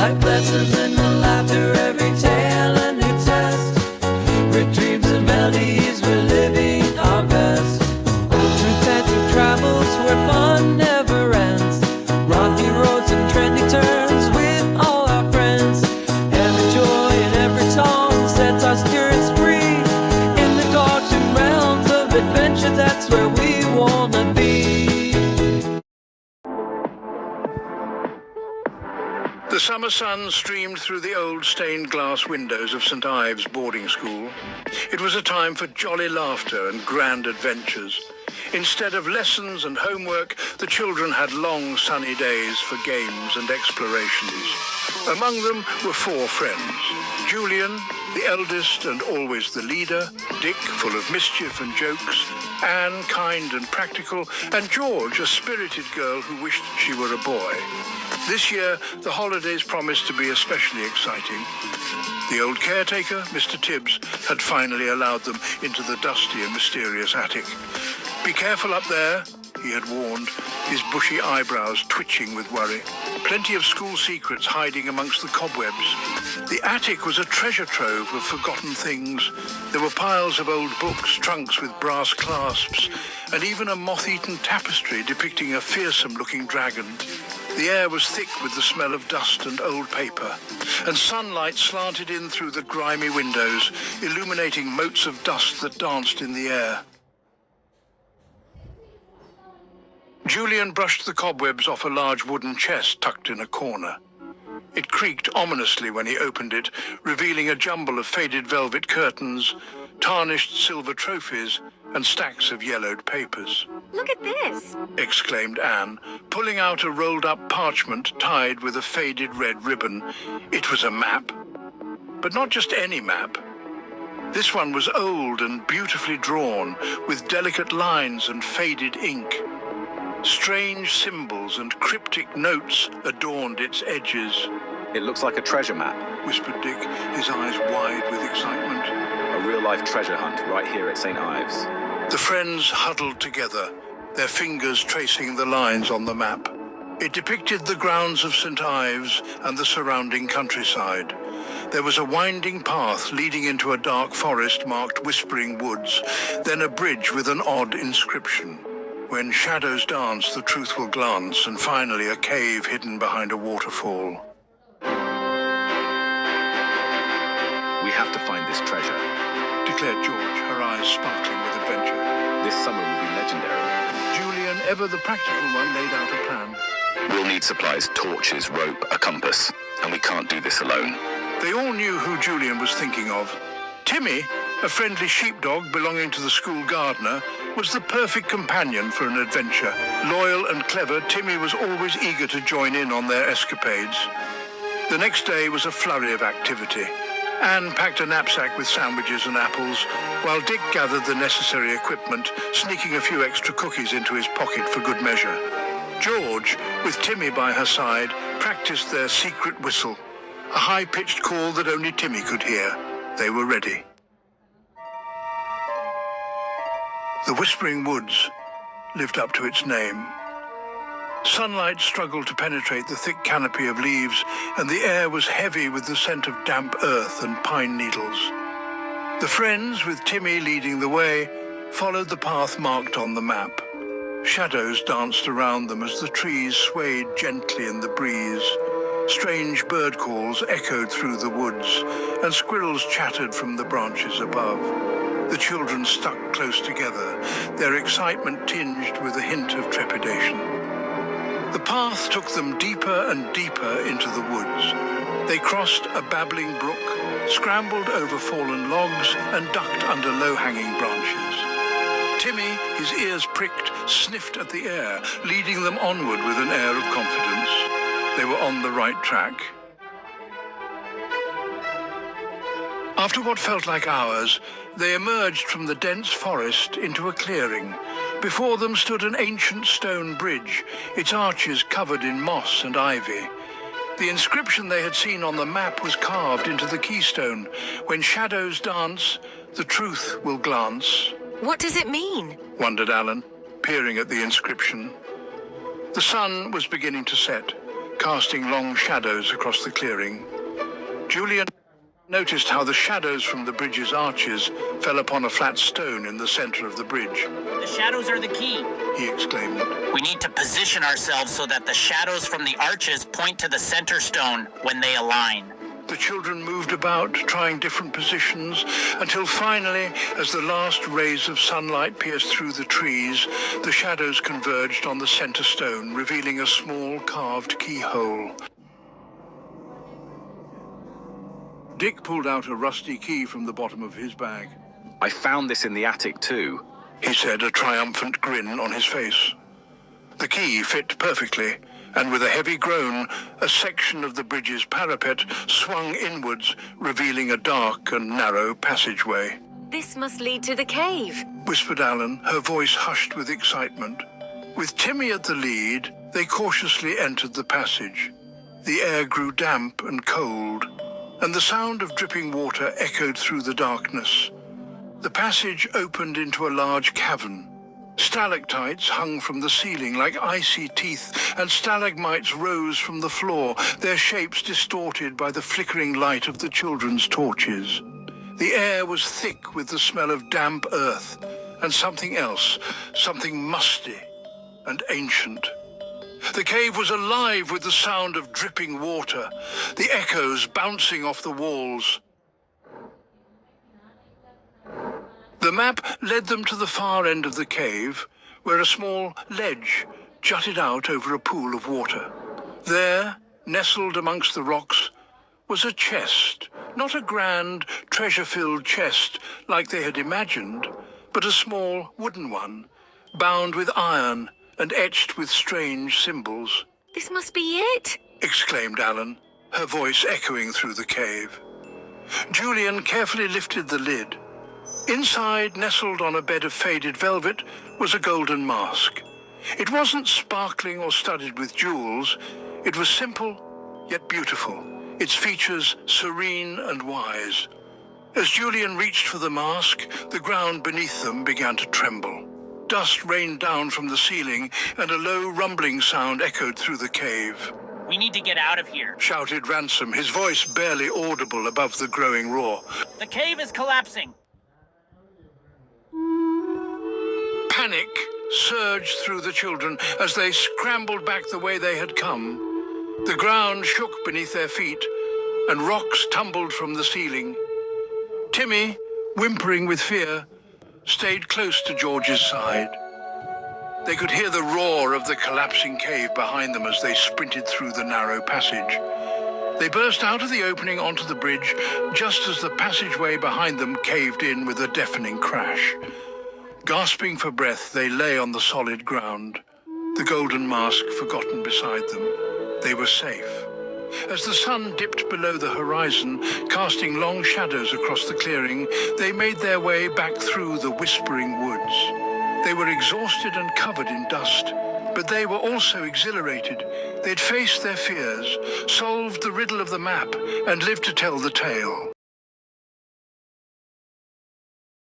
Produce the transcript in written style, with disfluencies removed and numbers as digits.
Life lessons and the laughter, every tale a new test. With dreams and melodies, we're living our best. Through fancy travels where fun never ends. Rocky roads and trendy turns with all our friends. Every joy and every song sets our spirits free. In the cartoon realms of adventure, that's where we wanna be. The summer sun streamed through the old stained glass windows of St. Ives boarding school. It was a time for jolly laughter and grand adventures. Instead of lessons and homework, the children had long sunny days for games and explorations. Among them were 4 friends: Julian, the eldest and always the leader; Dick, full of mischief and jokes; Anne, kind and practical; and George, a spirited girl who wished she were a boy. This year, the holidays promised to be especially exciting. The old caretaker, Mr. Tibbs, had finally allowed them into the dusty and mysterious attic. "Be careful up there," he had warned, his bushy eyebrows twitching with worry. Plenty of school secrets hiding amongst the cobwebs. The attic was a treasure trove of forgotten things. There were piles of old books, trunks with brass clasps, and even a moth-eaten tapestry depicting a fearsome-looking dragon. The air was thick with the smell of dust and old paper, and sunlight slanted in through the grimy windows, illuminating motes of dust that danced in the air. Julian brushed the cobwebs off a large wooden chest tucked in a corner. It creaked ominously when he opened it, revealing a jumble of faded velvet curtains, tarnished silver trophies, and stacks of yellowed papers. Look at this! Exclaimed Anne, pulling out a rolled-up parchment tied with a faded red ribbon. It was a map. But not just any map. This one was old and beautifully drawn, with delicate lines and faded ink. Strange symbols and cryptic notes adorned its edges. "It looks like a treasure map," whispered Dick, his eyes wide with excitement. "A real-life treasure hunt right here at St. Ives." The friends huddled together, their fingers tracing the lines on the map. It depicted the grounds of St. Ives and the surrounding countryside. There was a winding path leading into a dark forest marked Whispering Woods, then a bridge with an odd inscription. "When shadows dance, the truth will glance," and finally a cave hidden behind a waterfall. "We have to find this treasure," declared George, her eyes sparkling with adventure. "This summer will be legendary." Julian, ever the practical one, laid out a plan. "We'll need supplies, torches, rope, a compass, and we can't do this alone." They all knew who Julian was thinking of. Timmy, a friendly sheepdog belonging to the school gardener, was the perfect companion for an adventure. Loyal and clever, Timmy was always eager to join in on their escapades. The next day was a flurry of activity. Anne packed a knapsack with sandwiches and apples, while Dick gathered the necessary equipment, sneaking a few extra cookies into his pocket for good measure. George, with Timmy by her side, practiced their secret whistle, a high-pitched call that only Timmy could hear. They were ready. The Whispering Woods lived up to its name. Sunlight struggled to penetrate the thick canopy of leaves, and the air was heavy with the scent of damp earth and pine needles. The friends, with Timmy leading the way, followed the path marked on the map. Shadows danced around them as the trees swayed gently in the breeze. Strange bird calls echoed through the woods, and squirrels chattered from the branches above. The children stuck close together, their excitement tinged with a hint of trepidation. The path took them deeper and deeper into the woods. They crossed a babbling brook, scrambled over fallen logs, and ducked under low-hanging branches. Timmy, his ears pricked, sniffed at the air, leading them onward with an air of confidence. They were on the right track. After what felt like hours, they emerged from the dense forest into a clearing. Before them stood an ancient stone bridge, its arches covered in moss and ivy. The inscription they had seen on the map was carved into the keystone. "When shadows dance, the truth will glance." What does it mean? Wondered Alan, peering at the inscription. The sun was beginning to set. casting long shadows across the clearing. Julian noticed how the shadows from the bridge's arches fell upon a flat stone in the center of the bridge. The shadows are the key. He exclaimed. We need to position ourselves so that the shadows from the arches point to the center stone when they align. The children moved about, trying different positions, until finally, as the last rays of sunlight pierced through the trees, the shadows converged on the center stone, revealing a small carved keyhole. Dick pulled out a rusty key from the bottom of his bag. I found this in the attic too. He said, a triumphant grin on his face. The key fit perfectly, and with a heavy groan, a section of the bridge's parapet swung inwards, revealing a dark and narrow passageway. This must lead to the cave. Whispered Alan, her voice hushed with excitement. With Timmy at the lead, they cautiously entered the passage. The air grew damp and cold, and the sound of dripping water echoed through the darkness. The passage opened into a large cavern. Stalactites hung from the ceiling like icy teeth, and stalagmites rose from the floor, their shapes distorted by the flickering light of the children's torches. The air was thick with the smell of damp earth, and something else, something musty and ancient. The cave was alive with the sound of dripping water, the echoes bouncing off the walls. The map led them to the far end of the cave, where a small ledge jutted out over a pool of water. There, nestled amongst the rocks, was a chest, not a grand, treasure-filled chest like they had imagined, but a small wooden one, bound with iron and etched with strange symbols. This must be it. Exclaimed Alan, her voice echoing through the cave. Julian carefully lifted the lid. Inside, nestled on a bed of faded velvet, was a golden mask. It wasn't sparkling or studded with jewels. It was simple, yet beautiful, its features serene and wise. As Julian reached for the mask, the ground beneath them began to tremble. Dust rained down from the ceiling, and a low rumbling sound echoed through the cave. We need to get out of here. Shouted Ransom, his voice barely audible above the growing roar. The cave is collapsing. Panic surged through the children as they scrambled back the way they had come. The ground shook beneath their feet, and rocks tumbled from the ceiling. Timmy, whimpering with fear, stayed close to George's side. They could hear the roar of the collapsing cave behind them as they sprinted through the narrow passage. They burst out of the opening onto the bridge just as the passageway behind them caved in with a deafening crash. Gasping for breath, they lay on the solid ground, the golden mask forgotten beside them. They were safe. As the sun dipped below the horizon, casting long shadows across the clearing, they made their way back through the whispering woods. They were exhausted and covered in dust, but they were also exhilarated. They'd faced their fears, solved the riddle of the map, and lived to tell the tale.